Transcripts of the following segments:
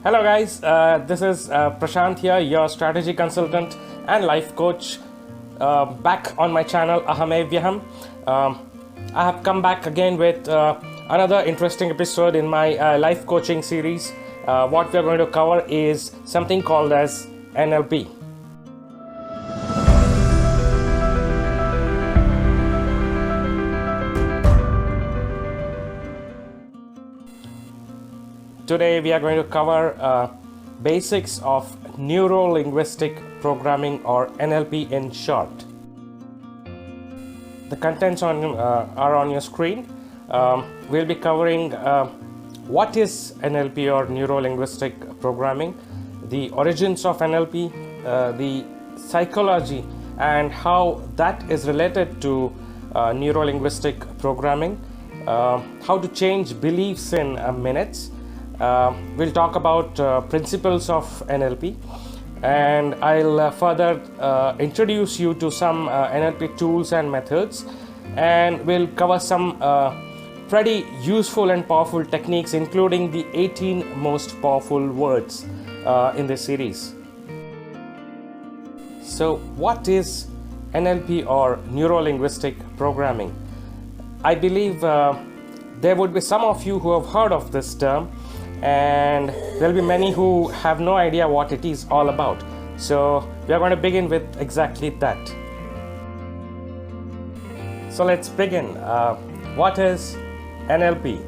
Hello guys, this is Prashant here, your strategy consultant and life coach, back on my channel Ahamevyaham. I have come back again with another interesting episode in my life coaching series. What we are going to cover is something called as NLP. Today we are going to cover basics of Neuro Linguistic Programming, or NLP in short. The contents are on your screen. We'll be covering what is NLP or Neuro Linguistic Programming, the origins of NLP, the psychology and how that is related to Neuro Linguistic Programming, how to change beliefs in minutes. We'll talk about principles of NLP, and I'll further introduce you to some NLP tools and methods, and we'll cover some pretty useful and powerful techniques, including the 18 most powerful words in this series. So what is NLP or Neuro Linguistic Programming? I believe there would be some of you who have heard of this term, and there'll be many who have no idea what it is all about. So we are going to begin with exactly that. So let's begin. What is NLP?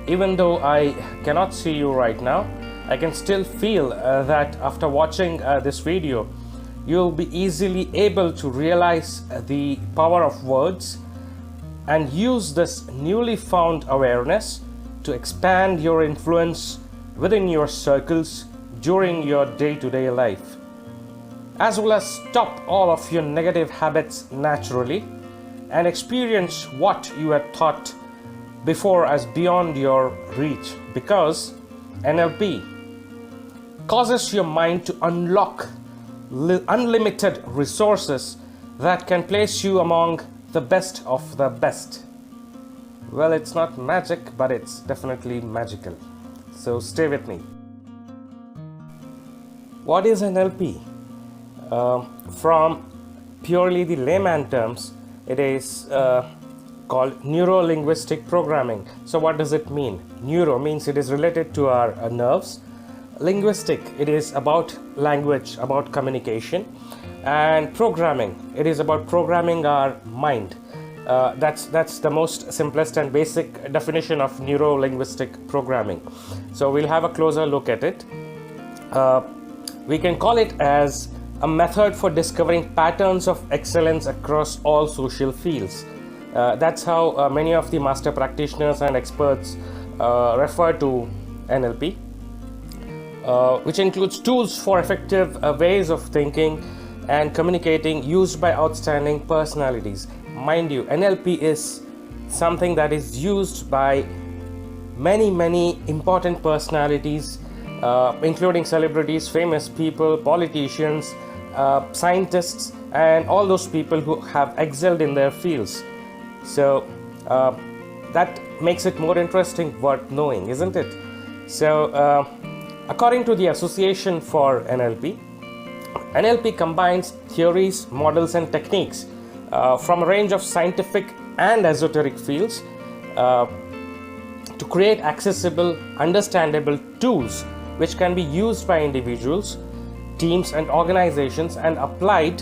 Even though I cannot see you right now, I can still feel that after watching this video, you'll be easily able to realize the power of words and use this newly found awareness to expand your influence within your circles during your day-to-day life, as well as stop all of your negative habits naturally and experience what you had thought before as beyond your reach, because NLP causes your mind to unlock unlimited resources that can place you among the best of the best. Well, it's not magic, but it's definitely magical. So stay with me. What is NLP? From purely the layman terms, it is called Neuro Linguistic Programming. So what does it mean? Neuro means it is related to our nerves. Linguistic, it is about language, about communication. And programming, it is about programming our mind. That's the most simplest and basic definition of Neuro Linguistic Programming. So we'll have a closer look at it. We can call it as a method for discovering patterns of excellence across all social fields. That's how many of the master practitioners and experts refer to NLP, which includes tools for effective ways of thinking and communicating used by outstanding personalities. Mind you, NLP is something that is used by many important personalities, including celebrities, famous people, politicians, scientists, and all those people who have excelled in their fields. So that makes it more interesting, worth knowing, isn't it? So according to the Association for NLP, NLP combines theories, models, and techniques from a range of scientific and esoteric fields to create accessible, understandable tools which can be used by individuals, teams, and organizations, and applied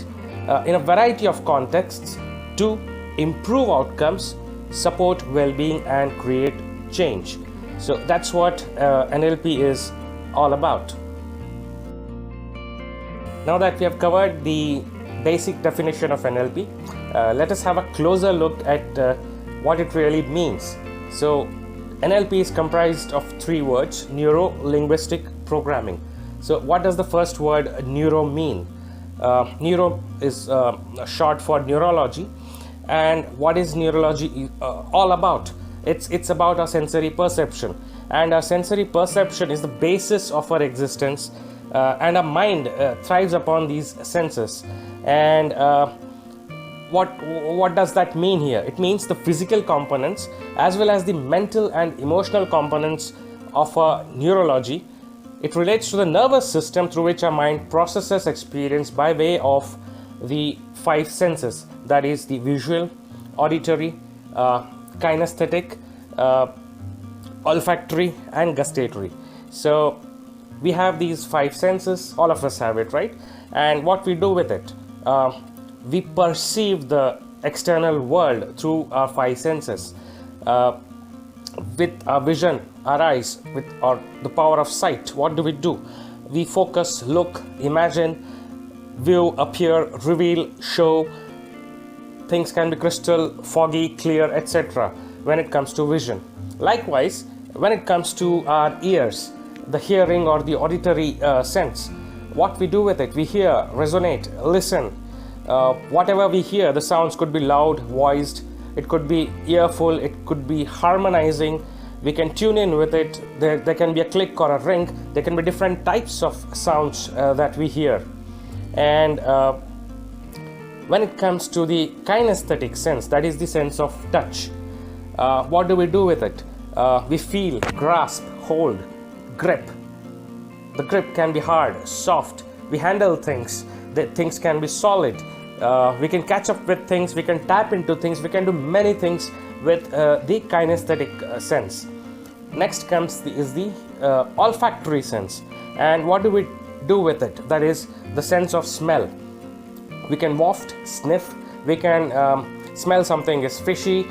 in a variety of contexts to improve outcomes, support well-being, and create change. So that's what NLP is all about. Now that we have covered the basic definition of NLP, let us have a closer look at what it really means. So NLP is comprised of three words: Neuro Linguistic Programming. So what does the first word neuro mean? Neuro is short for neurology. And what is neurology all about? It's about our sensory perception, and our sensory perception is the basis of our existence, and our mind thrives upon these senses. And what does that mean here? It means the physical components as well as the mental and emotional components of our neurology It relates to the nervous system through which our mind processes experience by way of the 5 senses, that is the visual, auditory, kinesthetic, olfactory and gustatory. So we have these 5 senses, all of us have it, right? And what we do with it, we perceive the external world through our 5 senses. With our vision, our eyes, with the power of sight, what do? We focus, look, imagine, view, appear, reveal, show. Things can be crystal, foggy, clear, etc. when it comes to vision. Likewise, when it comes to our ears, the hearing or the auditory sense, what we do with it, we hear, resonate, listen. Whatever we hear, the sounds could be loud, voiced, it could be earful, it could be harmonizing. We can tune in with it. There can be a click or a ring. There can be different types of sounds that we hear. And when it comes to the kinesthetic sense, that is the sense of touch, what do we do with it? We feel, grasp, hold, grip. The grip can be hard, soft. We handle things. The things can be solid. We can catch up with things. We can tap into things. We can do many things with the kinesthetic sense. Next comes the olfactory sense. And what do we do with it? That is the sense of smell. We can waft, sniff. We can smell something is fishy.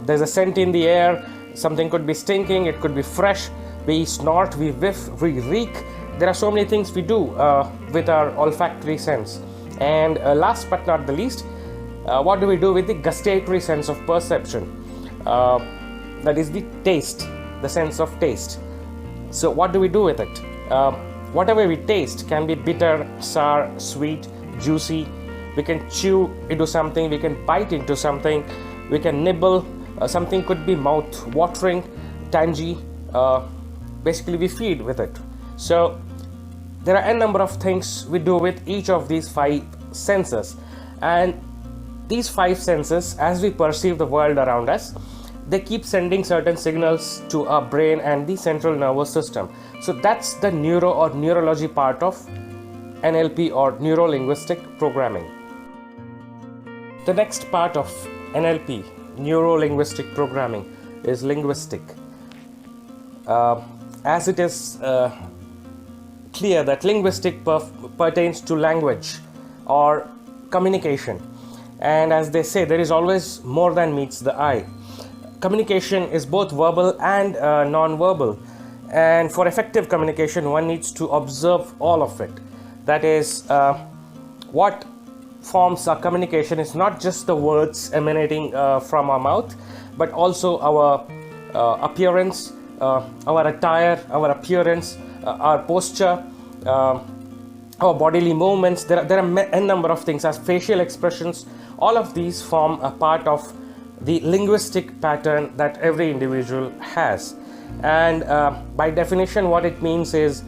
There's a scent in the air. Something could be stinking. It could be fresh. We snort, we whiff, we reek. There are so many things we do with our olfactory sense. And last but not the least, what do we do with the gustatory sense of perception? That is the taste, the sense of taste. So what do we do with it? Whatever we taste can be bitter, sour, sweet, juicy. We can chew into something, we can bite into something, we can nibble. Something could be mouth-watering, tangy. Basically, we feed with it. So there are a number of things we do with each of these 5 senses. And these 5 senses, as we perceive the world around us, they keep sending certain signals to our brain and the central nervous system. So that's the neuro or neurology part of NLP or Neuro Linguistic Programming. The next part of NLP, Neuro Linguistic Programming, is linguistic. As it is clear that linguistic pertains to language or communication, and as they say, there is always more than meets the eye. Communication is both verbal and non-verbal, and for effective communication one needs to observe all of it. That is, what forms our communication is not just the words emanating from our mouth, but also our appearance, our attire, our appearance, our posture, our bodily movements. There are a number of things, as facial expressions. All of these form a part of the linguistic pattern that every individual has. And by definition, what it means is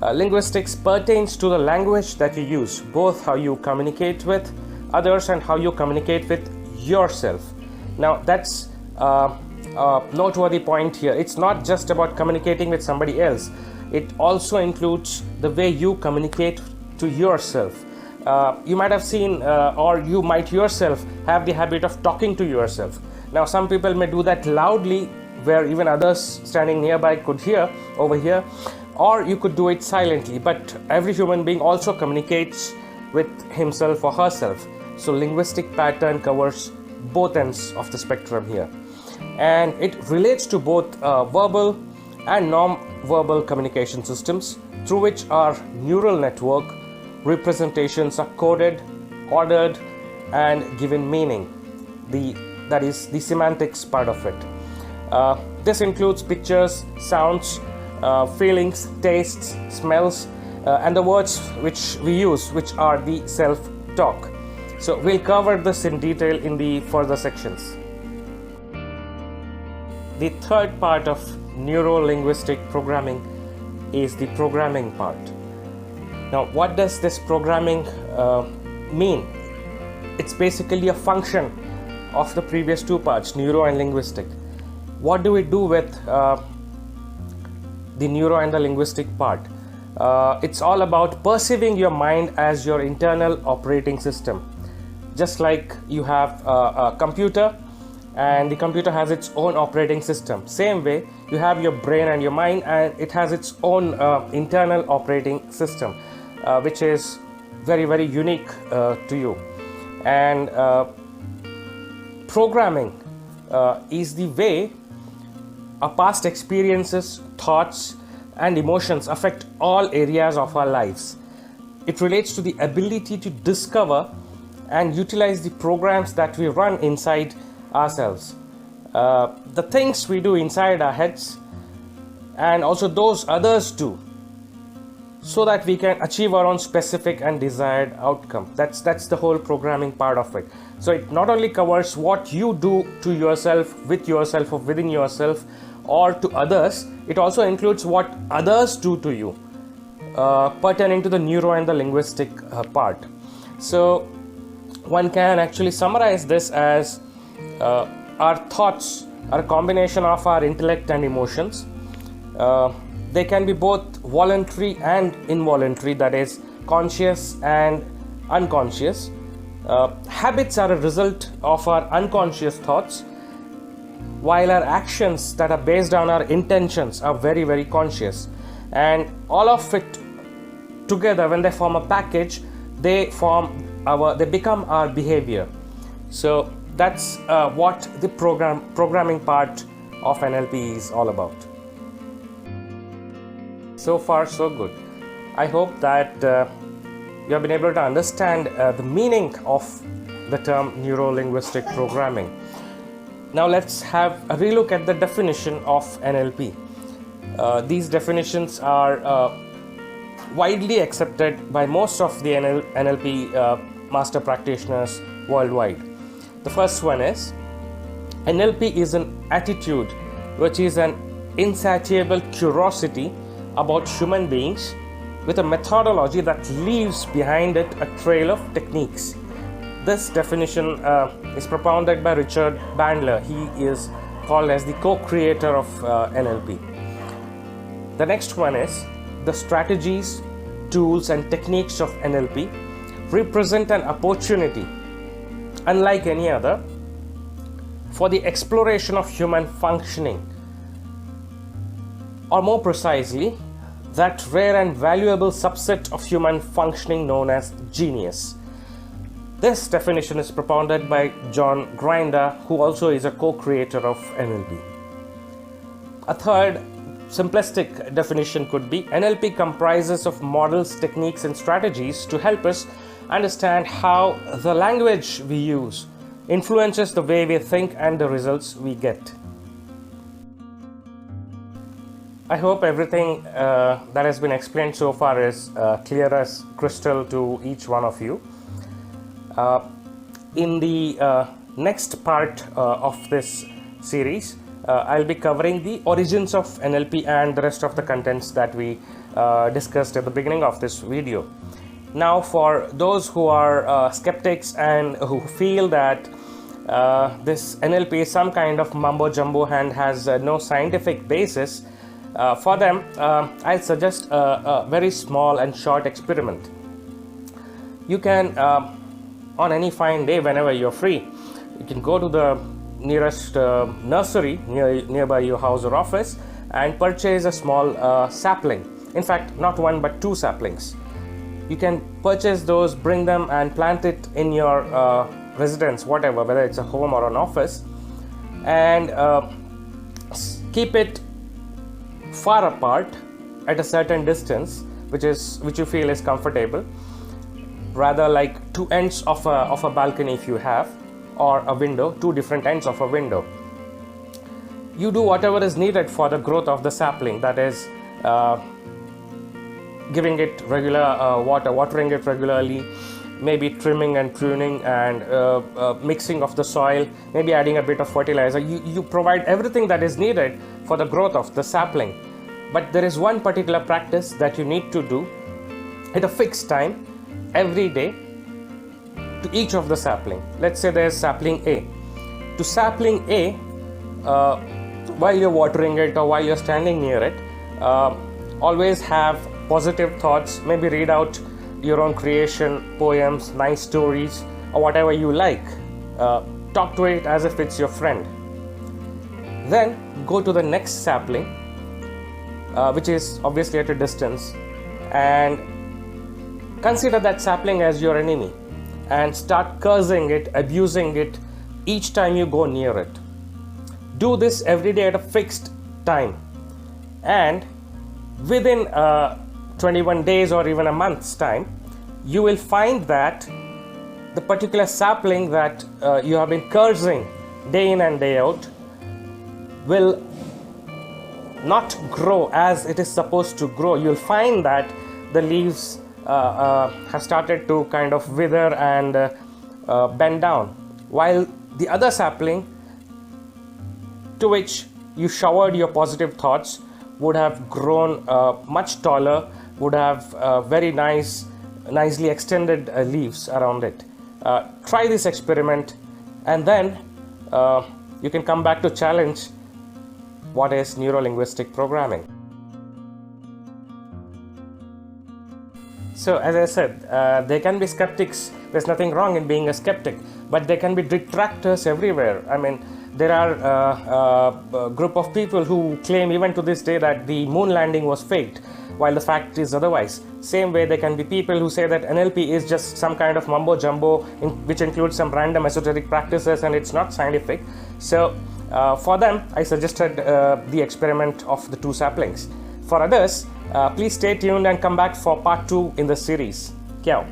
linguistics pertains to the language that you use, both how you communicate with others and how you communicate with yourself. Now that's noteworthy point here. It's not just about communicating with somebody else. It also includes the way you communicate to yourself. You might have seen or you might yourself have the habit of talking to yourself. Now some people may do that loudly where even others standing nearby could hear, overhear, or you could do it silently, but every human being also communicates with himself or herself. So linguistic pattern covers both ends of the spectrum here. And it relates to both verbal and non-verbal communication systems through which our neural network representations are coded, ordered, and given meaning. That is the semantics part of it. This includes pictures, sounds, feelings, tastes, smells, and the words which we use, which are the self-talk. So we'll cover this in detail in the further sections. The third part of neuro-linguistic programming is the programming part. Now, what does this programming mean? It's basically a function of the previous 2 parts, neuro and linguistic. What do we do with the neuro and the linguistic part. It's all about perceiving your mind as your internal operating system. Just like you have a computer and the computer has its own operating system. Same way, you have your brain and your mind, and it has its own internal operating system, which is very, very unique to you. And programming is the way our past experiences, thoughts, and emotions affect all areas of our lives. It relates to the ability to discover and utilize the programs that we run inside ourselves. The things we do inside our heads, and also those others do, so that we can achieve our own specific and desired outcome. That's the whole programming part of it. So it not only covers what you do to yourself, with yourself, or within yourself, or to others, it also includes what others do to you, pertaining to the neuro and the linguistic part. So one can actually summarize this as our thoughts are a combination of our intellect and emotions. They can be both voluntary and involuntary, that is, conscious and unconscious. Habits are a result of our unconscious thoughts, while our actions that are based on our intentions are very, very conscious. And all of it together, when they form a package, they become our behavior. So that's what the programming part of NLP is all about. So far, so good. I hope that you have been able to understand the meaning of the term Neuro Linguistic Programming. Now let's have a relook at the definition of NLP. These definitions are widely accepted by most of the NLP master practitioners worldwide. The first one is, NLP is an attitude which is an insatiable curiosity about human beings, with a methodology that leaves behind it a trail of techniques. This definition is propounded by Richard Bandler. He is called as the co-creator of NLP. The next one is, the strategies, tools, and techniques of NLP represent an opportunity, unlike any other, for the exploration of human functioning, or more precisely, that rare and valuable subset of human functioning known as genius. This definition is propounded by John Grinder, who also is a co-creator of NLP. A third simplistic definition could be, NLP comprises of models, techniques, and strategies to help us understand how the language we use influences the way we think and the results we get. I hope everything that has been explained so far is clear as crystal to each one of you. In the next part of this series, I'll be covering the origins of NLP and the rest of the contents that we discussed at the beginning of this video. Now, for those who are skeptics and who feel that this NLP is some kind of mumbo jumbo and has no scientific basis, for them, I'll suggest a very small and short experiment. You can, on any fine day, whenever you're free, you can go to the nearest nursery nearby your house or office and purchase a small sapling. In fact, not one but two saplings. You can purchase those, bring them and plant it in your residence, whatever, whether it's a home or an office, and keep it far apart at a certain distance, which you feel is comfortable, rather like two ends of a balcony if you have, or a window, two different ends of a window. You do whatever is needed for the growth of the sapling, that is giving it regular watering it regularly, maybe trimming and pruning and mixing of the soil, maybe adding a bit of fertilizer. You provide everything that is needed for the growth of the sapling. But there is one particular practice that you need to do at a fixed time every day to each of the sapling. Let's say there's sapling A. To sapling A, while you're watering it or while you're standing near it, Always have positive thoughts, maybe read out your own creation, poems, nice stories, or whatever you like. Talk to it as if it's your friend. Then go to the next sapling, which is obviously at a distance, and consider that sapling as your enemy and start cursing it, abusing it each time you go near it. Do this every day at a fixed time, and within 21 days or even a month's time, you will find that the particular sapling that you have been cursing day in and day out will not grow as it is supposed to grow. You'll find that the leaves have started to kind of wither and bend down, while the other sapling to which you showered your positive thoughts would have grown much taller, would have very nicely extended leaves around it. Try this experiment, and then you can come back to challenge what is Neuro Linguistic Programming. So, as I said, there can be skeptics. There's nothing wrong in being a skeptic, but there can be detractors everywhere. I mean, there are a group of people who claim even to this day that the moon landing was faked, while the fact is otherwise. Same way, there can be people who say that NLP is just some kind of mumbo jumbo which includes some random esoteric practices and it's not scientific. So for them, I suggested the experiment of the two saplings. For others, please stay tuned and come back for part 2 in the series. Ciao.